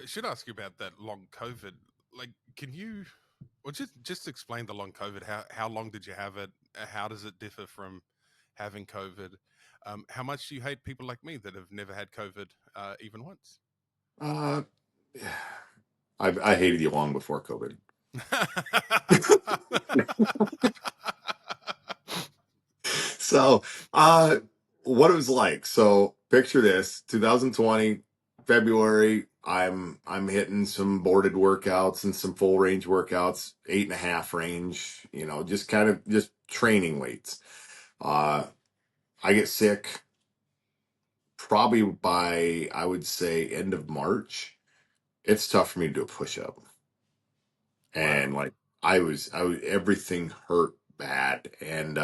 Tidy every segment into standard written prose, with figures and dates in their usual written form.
should ask you about that long COVID. Like, can you, or just explain the long COVID? How long did you have it? How does it differ from having COVID? How much do you hate people like me that have never had COVID even once? Uh, I hated you long before COVID. So, uh, what it was like. So, picture this: 2020 February. I'm hitting some boarded workouts and some full range workouts, 8.5 range. Just kind of just training weights. Uh, I get sick probably by, I would say, end of March. It's tough for me to do a push up. And Wow. like I was everything hurt bad. And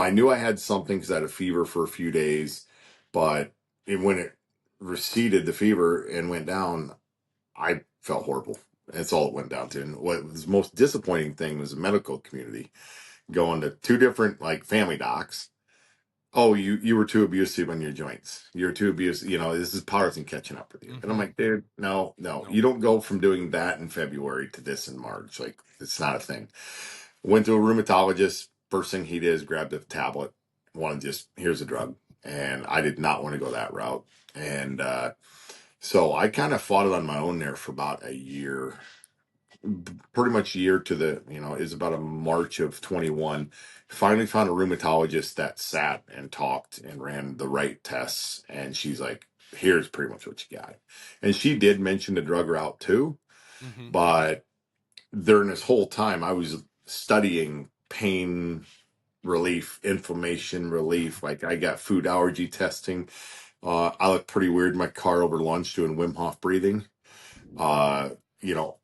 I knew I had something because I had a fever for a few days, but when it receded, the fever, and went down, I felt horrible. That's all it went down to. And what was the most disappointing thing was the medical community going to two different like family docs. Oh, you were too abusive on your joints. You're too abusive. This is Patterson catching up with you. And I'm Mm-hmm. like, dude, no, no. No. You don't go from doing that in February to this in March. Like, it's not a thing. Went to a rheumatologist. First thing he did is grabbed a tablet. Wanted just, here's a drug. And I did not want to go that route. And so I kind of fought it on my own there for about a year, pretty much year to is about a March of 21. Finally found a rheumatologist that sat and talked and ran the right tests. And she's like, here's pretty much what you got. And she did mention the drug route too. Mm-hmm. But during this whole time, I was studying pain relief, inflammation relief. Like I got food allergy testing. I looked pretty weird in my car over lunch doing Wim Hof breathing. Uh,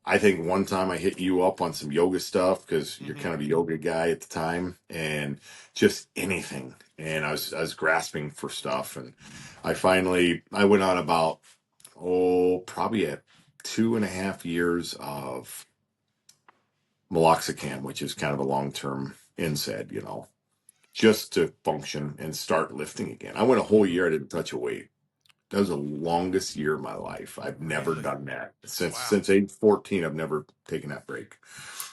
I think one time I hit you up on some yoga stuff because you're Mm-hmm. kind of a yoga guy at the time, and just anything. And I was grasping for stuff, and I went on about probably at 2.5 years of meloxicam, which is kind of a long term NSAID, just to function and start lifting again. I went a whole Mm-hmm. year I didn't touch a weight. That was the longest year of my life. I've never Really? done that since Wow. age 14. I've never taken that break.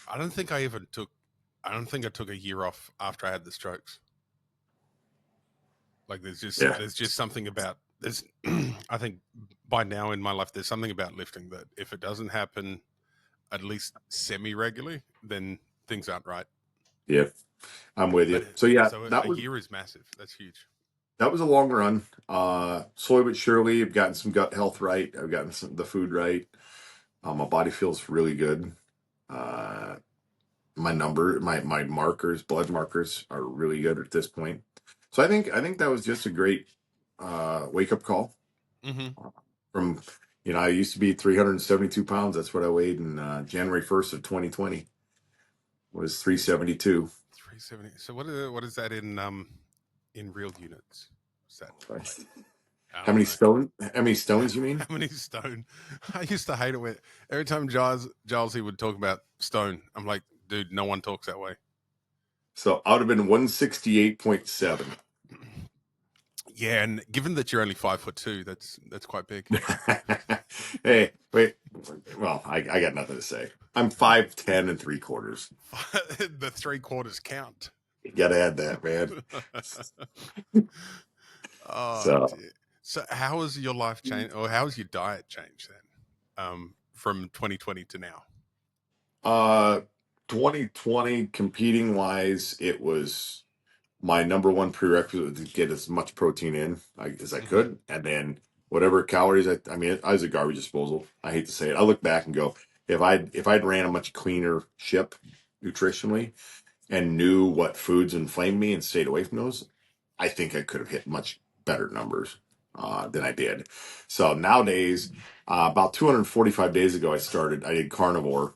I don't think I even took. I don't think I took a year off after I had the strokes. Like Yeah, there's just something about there's. I think by now in my life there's something about lifting that if it doesn't happen at least semi regularly, then things aren't right. yeah, I'm with But you. So yeah, so that a was year is massive. That's huge. that was a long run. Slowly but surely, I've gotten some gut health right. I've gotten the food right. My body feels really good. Uh, my markers, blood markers, are really good at this point. So I think that was just a great wake up call. Mm-hmm. From I used to be 372 pounds. That's what I weighed in January 1st of 2020 was 372. 370. So what is that in real units? What's that? Like I How don't many know. stone? How many stones you mean? How many stone? I used to hate it when every time Giles he would talk about stone. I'm like, dude, no one talks that way. So I would have been 168.7. Yeah, and given that you're only 5'2", that's quite big. Hey, wait. Well, I got nothing to say. I'm 5'10 and 3/4. The three quarters count. You gotta add that, man. Oh So dear. So how has your life changed, or how has your diet changed then, from 2020 to now? uh 2020 competing wise, it was my number one prerequisite to get as much protein in as I Hmm. could, and then whatever calories I mean, I was a garbage disposal. I hate to say it. I look back and go, if I'd ran a much cleaner ship nutritionally and knew what foods inflamed me and stayed away from those, I think I could have hit much better numbers than I did. So nowadays, about 245 days ago, I did carnivore.